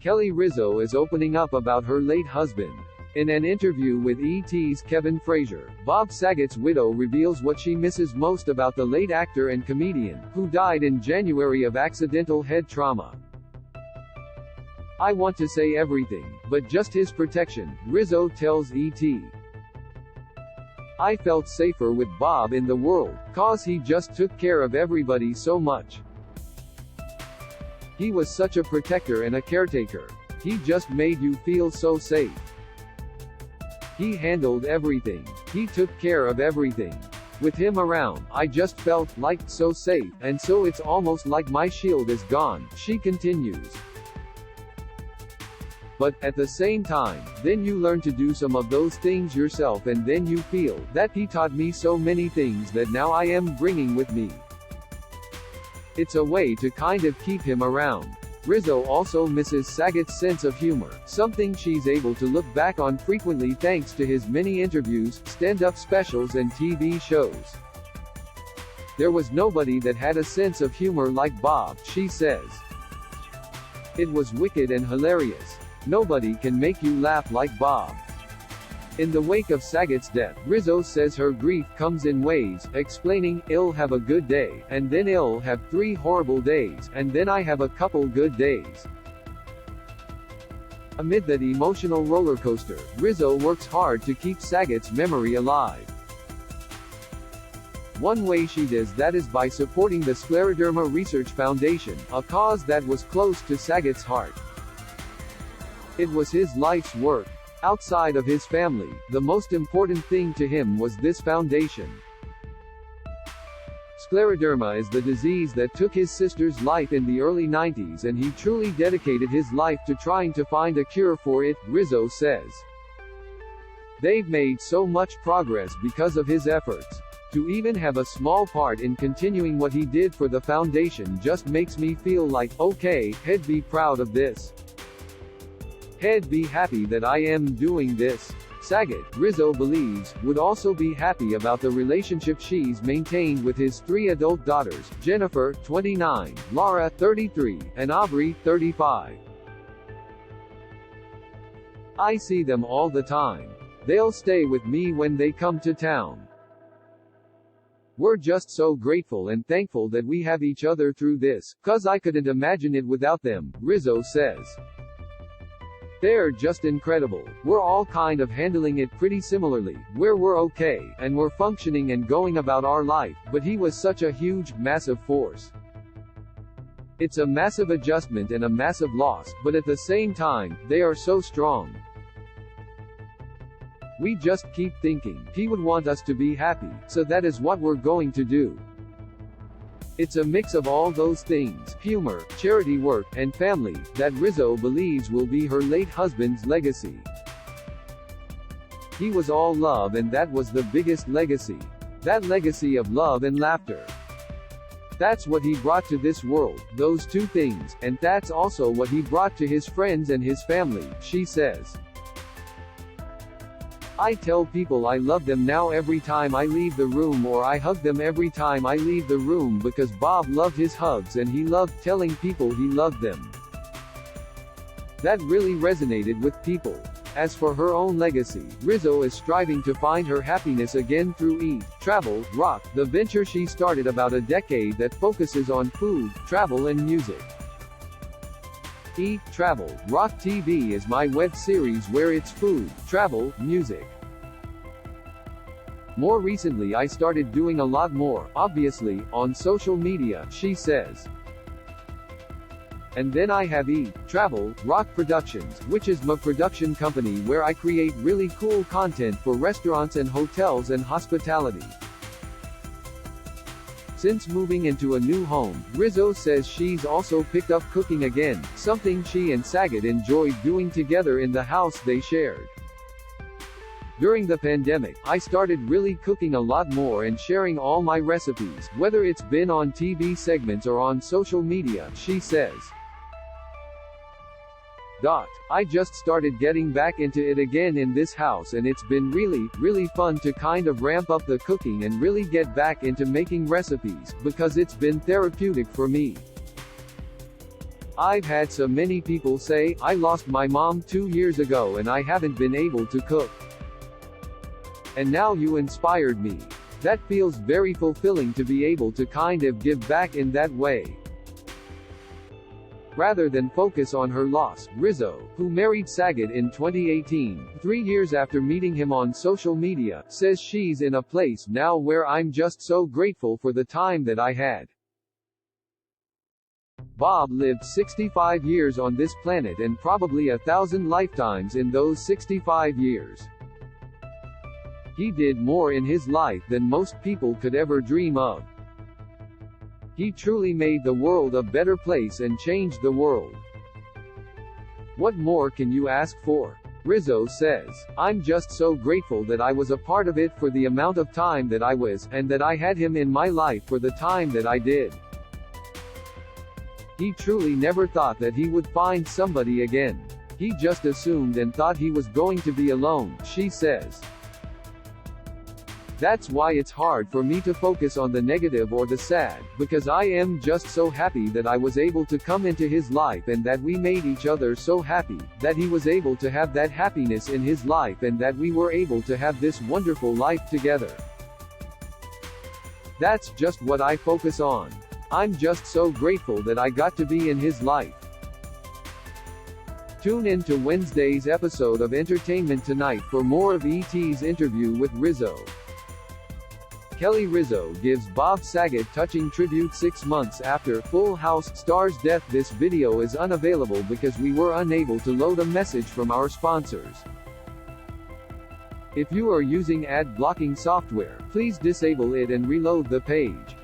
Kelly Rizzo is opening up about her late husband. In an interview with ET's Kevin Frazier, Bob Saget's widow reveals what she misses most about the late actor and comedian, who died in January of accidental head trauma. "I want to say everything, but just his protection," Rizzo tells ET. "I felt safer with Bob in the world, 'cause he just took care of everybody so much. He was such a protector and a caretaker. He just made you feel so safe. He handled everything. He took care of everything. With him around, I just felt like so safe, and so it's almost like my shield is gone," she continues. "But, at the same time, then you learn to do some of those things yourself, and then you feel that he taught me so many things that now I am bringing with me. It's a way to kind of keep him around." Rizzo also misses Saget's sense of humor, something she's able to look back on frequently thanks to his many interviews, stand-up specials and TV shows. "There was nobody that had a sense of humor like Bob," she says. "It was wicked and hilarious. Nobody can make you laugh like Bob." In the wake of Saget's death, Rizzo says her grief comes in waves, explaining, "I'll have a good day, and then I'll have 3 horrible days, and then I have a couple good days." Amid that emotional roller coaster, Rizzo works hard to keep Saget's memory alive. One way she does that is by supporting the Scleroderma Research Foundation, a cause that was close to Saget's heart. It was his life's work. Outside of his family, the most important thing to him was this foundation. Scleroderma is the disease that took his sister's life in the early 90s, and he truly dedicated his life to trying to find a cure for it, Rizzo says. "They've made so much progress because of his efforts. To even have a small part in continuing what he did for the foundation just makes me feel like, okay, he'd be proud of this. He'd be happy that I am doing this." Saget, Rizzo believes, would also be happy about the relationship she's maintained with his 3 adult daughters, Jennifer, 29, Laura, 33, and Aubrey, 35. "I see them all the time. They'll stay with me when they come to town. We're just so grateful and thankful that we have each other through this, 'cause I couldn't imagine it without them," Rizzo says. "They're just incredible. We're all kind of handling it pretty similarly, where we're okay, and we're functioning and going about our life, but he was such a huge, massive force. It's a massive adjustment and a massive loss, but at the same time, they are so strong. We just keep thinking, he would want us to be happy, so that is what we're going to do." It's a mix of all those things, humor, charity work, and family, that Rizzo believes will be her late husband's legacy. "He was all love, and that was the biggest legacy. That legacy of love and laughter. That's what he brought to this world, those 2 things, and that's also what he brought to his friends and his family," she says. "I tell people I love them now every time I leave the room, or I hug them every time I leave the room, because Bob loved his hugs and he loved telling people he loved them. That really resonated with people." As for her own legacy, Rizzo is striving to find her happiness again through Eat, Travel, Rock, the venture she started about a decade that focuses on food, travel and music. Eat, Travel, Rock TV is my web series where it's food, travel, music. More recently I started doing a lot more, obviously, on social media, she says. And then I have Eat, Travel, Rock Productions, which is my production company where I create really cool content for restaurants and hotels and hospitality. Since moving into a new home, Rizzo says she's also picked up cooking again, something she and Saget enjoyed doing together in the house they shared. "During the pandemic, I started really cooking a lot more and sharing all my recipes, whether it's been on TV segments or on social media," she says. "I just started getting back into it again in this house, and it's been really fun to kind of ramp up the cooking and really get back into making recipes, because it's been therapeutic for me. I've had so many people say, I lost my mom 2 years ago and I haven't been able to cook. And now you inspired me. That feels very fulfilling to be able to kind of give back in that way. Rather than focus on her loss, Rizzo, who married Saget in 2018, 3 years after meeting him on social media, says she's in a place now where I'm just so grateful for the time that I had. Bob lived 65 years on this planet and probably 1,000 lifetimes in those 65 years. He did more in his life than most people could ever dream of. He truly made the world a better place and changed the world. What more can you ask for? Rizzo says, I'm just so grateful that I was a part of it for the amount of time that I was, and that I had him in my life for the time that I did. He truly never thought that he would find somebody again. He just assumed and thought he was going to be alone, she says. That's why it's hard for me to focus on the negative or the sad, because I am just so happy that I was able to come into his life and that we made each other so happy, that he was able to have that happiness in his life and that we were able to have this wonderful life together. That's just what I focus on. I'm just so grateful that I got to be in his life. Tune in to Wednesday's episode of Entertainment Tonight for more of E.T.'s interview with Rizzo. Kelly Rizzo gives Bob Saget touching tribute 6 months after Full House star's death. This video is unavailable because we were unable to load a message from our sponsors. If you are using ad blocking software, please disable it and reload the page.